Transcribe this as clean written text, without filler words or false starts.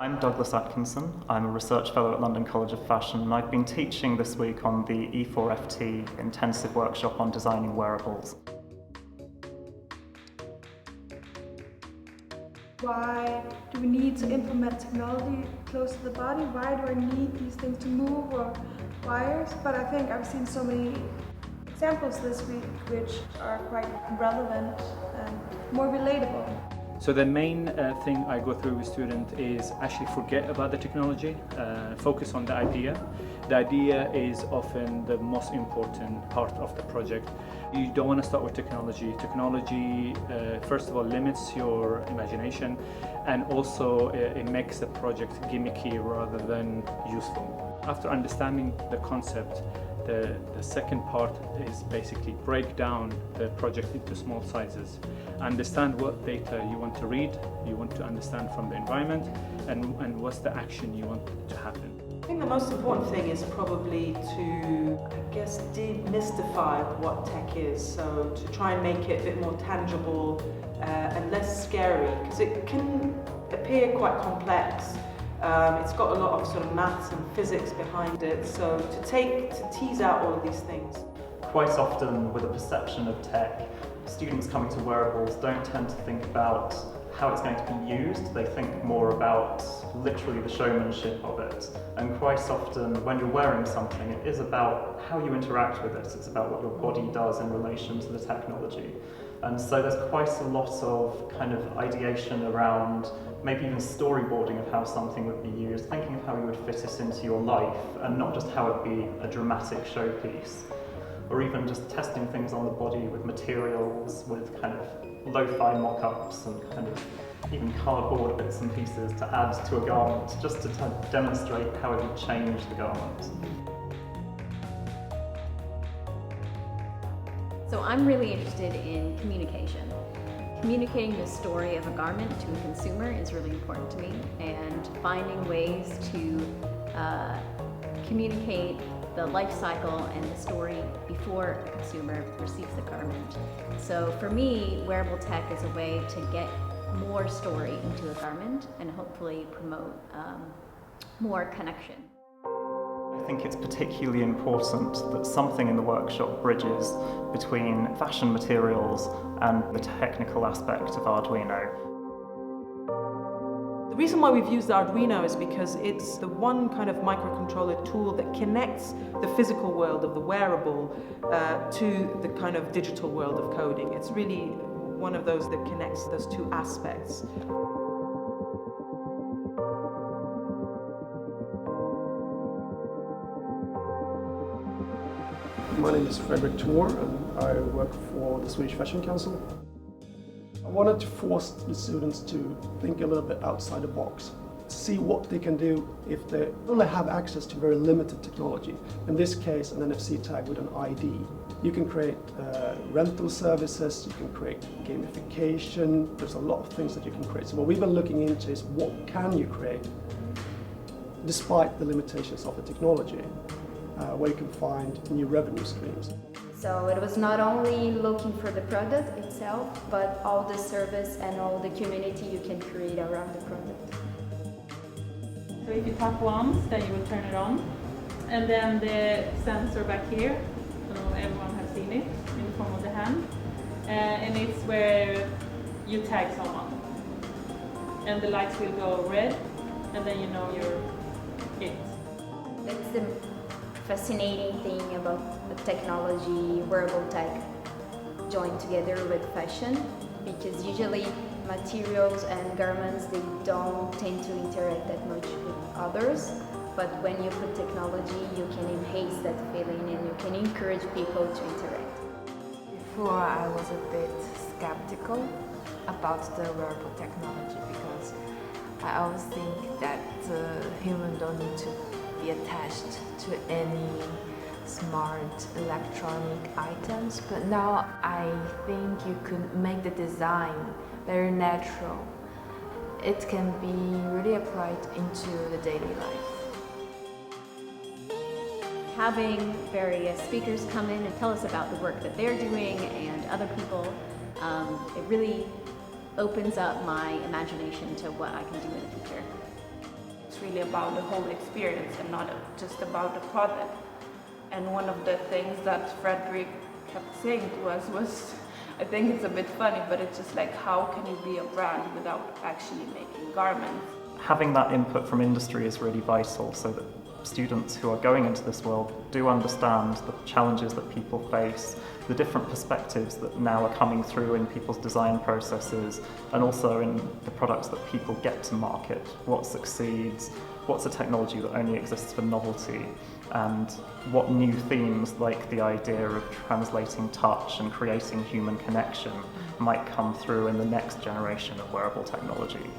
I'm Douglas Atkinson. I'm a research fellow at London College of Fashion, and I've been teaching this week on the E4FT intensive workshop on designing wearables. Why do we need to implement technology close to the body? Why do I need these things to move or wires? But I think I've seen so many examples this week which are quite relevant and more relatable. So the main thing I go through with students is actually forget about the technology, focus on the idea. The idea is often the most important part of the project. You don't want to start with technology. Technology, first of all, limits your imagination, and also it makes the project gimmicky rather than useful. After understanding the concept, the second part is basically break down the project into small sizes. Understand what data you want to read, you want to understand from the environment, and what's the action you want to happen. I think the most important thing is probably to, demystify what tech is. So to try and make it a bit more tangible and less scary, because it can appear quite complex. It's got a lot of sort of maths and physics behind it, so to tease out all of these things. Quite often with a perception of tech, students coming to wearables don't tend to think about how it's going to be used. They think more about literally the showmanship of it. And quite often when you're wearing something, it is about how you interact with it. It's about what your body does in relation to the technology. And so there's quite a lot of kind of ideation around maybe even storyboarding of how something would be used, thinking of how you would fit it into your life and not just how it would be a dramatic showpiece. Or even just testing things on the body with materials, with kind of lo-fi mock-ups and kind of even cardboard bits and pieces to add to a garment, just to demonstrate how it would change the garment. So I'm really interested in communication. Communicating the story of a garment to a consumer is really important to me, and finding ways to communicate the life cycle and the story before a consumer receives the garment. So for me, wearable tech is a way to get more story into a garment and hopefully promote more connection. I think it's particularly important that something in the workshop bridges between fashion materials and the technical aspect of Arduino. The reason why we've used the Arduino is because it's the one kind of microcontroller tool that connects the physical world of the wearable to the kind of digital world of coding. It's really one of those that connects those two aspects. My name is Fredrik Thor and I work for the Swedish Fashion Council. I wanted to force the students to think a little bit outside the box, see what they can do if they only have access to very limited technology. In this case, an NFC tag with an ID. You can create rental services, you can create gamification, there's a lot of things that you can create. So what we've been looking into is what can you create despite the limitations of the technology, where you can find new revenue streams. So it was not only looking for the product itself, but all the service and all the community you can create around the product. So if you tap once, then you will turn it on. And then the sensor back here, so everyone has seen it in the form of the hand. And it's where you tag someone. And the lights will go red, and then you know you're it. That's the fascinating thing about the technology, wearable tech joined together with fashion, because usually materials and garments, they don't tend to interact that much with others, but when you put technology, you can enhance that feeling and you can encourage people to interact. Before I was a bit skeptical about the wearable technology because I always think that humans don't need to be attached to any smart electronic items, but now I think you could make the design very natural. It can be really applied into the daily life. Having various speakers come in and tell us about the work that they're doing and other people, it really opens up my imagination to what I can do in the future. it's really about the whole experience and not just about the product. And one of the things that Frederick kept saying to us was, I think it's a bit funny, but it's just like, how can you be a brand without actually making garments? Having that input from industry is really vital so that students who are going into this world do understand the challenges that people face, the different perspectives that now are coming through in people's design processes and also in the products that people get to market. What succeeds, what's a technology that only exists for novelty, and what new themes like the idea of translating touch and creating human connection might come through in the next generation of wearable technology.